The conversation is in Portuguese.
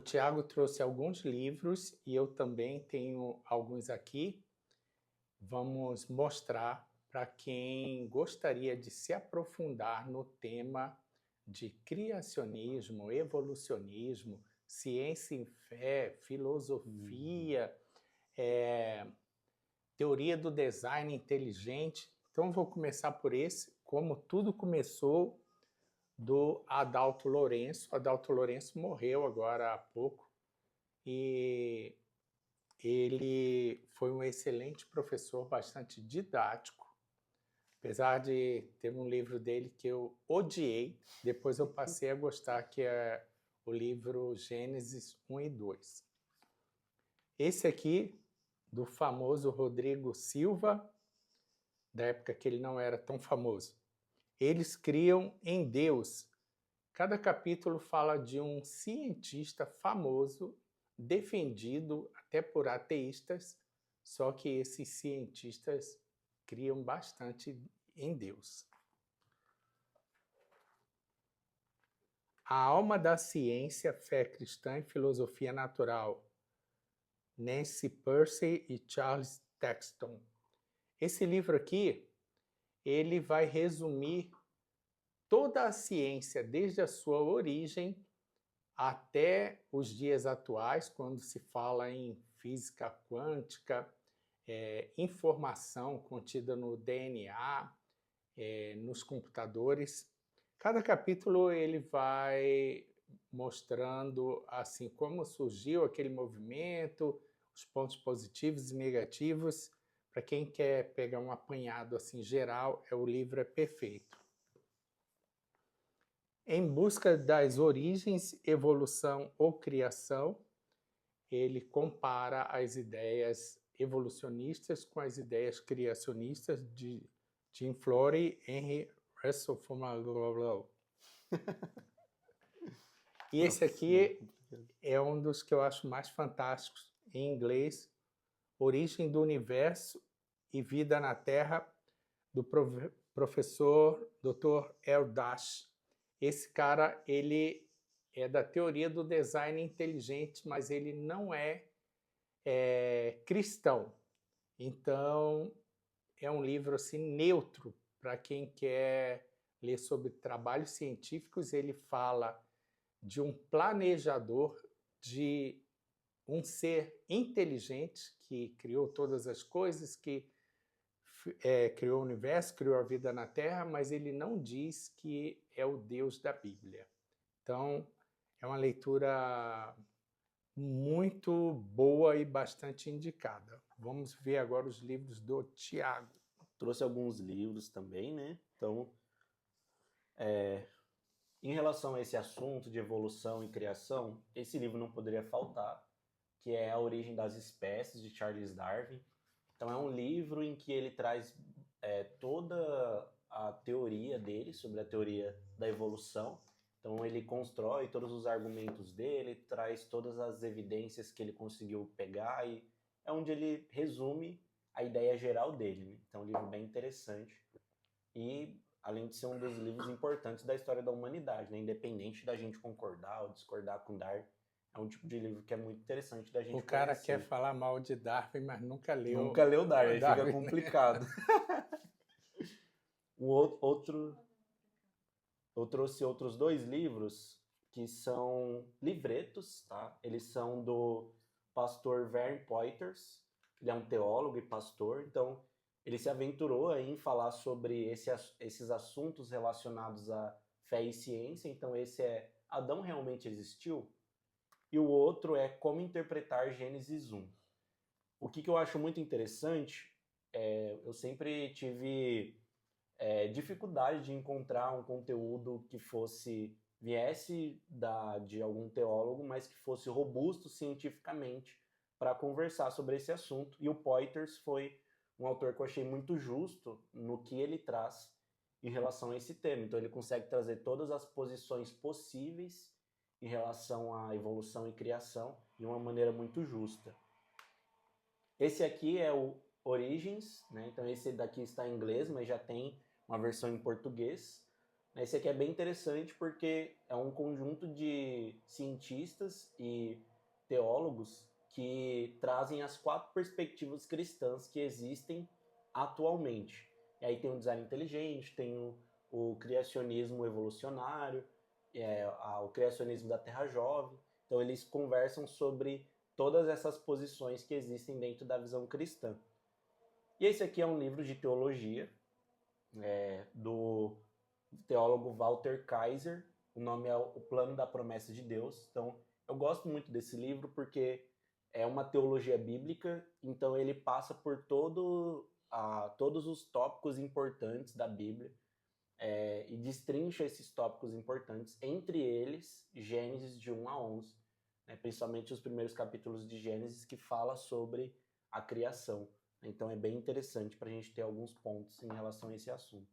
Tiago trouxe alguns livros e eu também tenho alguns aqui. Vamos mostrar para quem gostaria de se aprofundar no tema de criacionismo, evolucionismo, ciência em fé, filosofia, teoria do design inteligente. Então vou começar por esse, como tudo começou do Adalto Lourenço. Adalto Lourenço morreu agora há pouco e ele foi um excelente professor, bastante didático, apesar de ter um livro dele que eu odiei, depois eu passei a gostar, que é o livro Gênesis 1 e 2. Esse aqui, do famoso Rodrigo Silva, da época que ele não era tão famoso. Eles criam em Deus. Cada capítulo fala de um cientista famoso, defendido até por ateístas, só que esses cientistas criam bastante em Deus. A alma da ciência, fé cristã e filosofia natural. Nancy Pearcey e Charles Texton. Esse livro aqui, ele vai resumir toda a ciência, desde a sua origem até os dias atuais, quando se fala em física quântica, informação contida no DNA, nos computadores. Cada capítulo ele vai mostrando assim como surgiu aquele movimento, os pontos positivos e negativos. Para quem quer pegar um apanhado assim geral, o livro é perfeito. Em busca das origens, evolução ou criação, ele compara as ideias evolucionistas com as ideias criacionistas de Tim Flory e Henry Russell. E esse aqui é um dos que eu acho mais fantásticos, em inglês, Origem do Universo e Vida na Terra, do professor Dr. Erdash. Esse cara, ele é da teoria do design inteligente, mas ele não é cristão. Então, é um livro assim neutro para quem quer ler sobre trabalhos científicos. Ele fala de um planejador, de um ser inteligente que criou todas as coisas, que criou o universo, criou a vida na Terra, mas ele não diz que é o Deus da Bíblia. Então, é uma leitura muito boa e bastante indicada. Vamos ver agora os livros do Tiago. Trouxe alguns livros também, né? Então, em relação a esse assunto de evolução e criação, esse livro não poderia faltar, que é A Origem das Espécies, de Charles Darwin. Então é um livro em que ele traz toda a teoria dele, sobre a teoria da evolução. Então ele constrói todos os argumentos dele, traz todas as evidências que ele conseguiu pegar e é onde ele resume a ideia geral dele, né? Então é um livro bem interessante e além de ser um dos livros importantes da história da humanidade, né? Independente da gente concordar ou discordar com Darwin, é um tipo de livro que é muito interessante da gente O cara conhecer. quer falar mal de Darwin, mas nunca leu. Nunca leu Darwin, aí fica complicado. Eu trouxe outros dois livros que são livretos, tá? Eles são do pastor Vern Poyters, ele é um teólogo e pastor, então ele se aventurou em falar sobre esses assuntos relacionados à fé e ciência. Então esse é Adão realmente existiu? E o outro é Como interpretar Gênesis 1. O que eu acho muito interessante, eu sempre tive dificuldade de encontrar um conteúdo que viesse de algum teólogo, mas que fosse robusto cientificamente para conversar sobre esse assunto. E o Poyters foi um autor que eu achei muito justo no que ele traz em relação a esse tema. Então ele consegue trazer todas as posições possíveis em relação à evolução e criação de uma maneira muito justa. Esse aqui é o Origins, né? Então esse daqui está em inglês, mas já tem uma versão em português. Esse aqui é bem interessante porque é um conjunto de cientistas e teólogos que trazem as 4 perspectivas cristãs que existem atualmente. E aí tem o design inteligente, tem o criacionismo evolucionário, o criacionismo da Terra Jovem. Então eles conversam sobre todas essas posições que existem dentro da visão cristã. E esse aqui é um livro de teologia do teólogo Walter Kaiser. O nome é O Plano da Promessa de Deus. Então eu gosto muito desse livro porque é uma teologia bíblica, então ele passa por todos os tópicos importantes da Bíblia e destrincha esses tópicos importantes, entre eles Gênesis de 1 a 11, né, principalmente os primeiros capítulos de Gênesis que fala sobre a criação. Então é bem interessante para a gente ter alguns pontos em relação a esse assunto.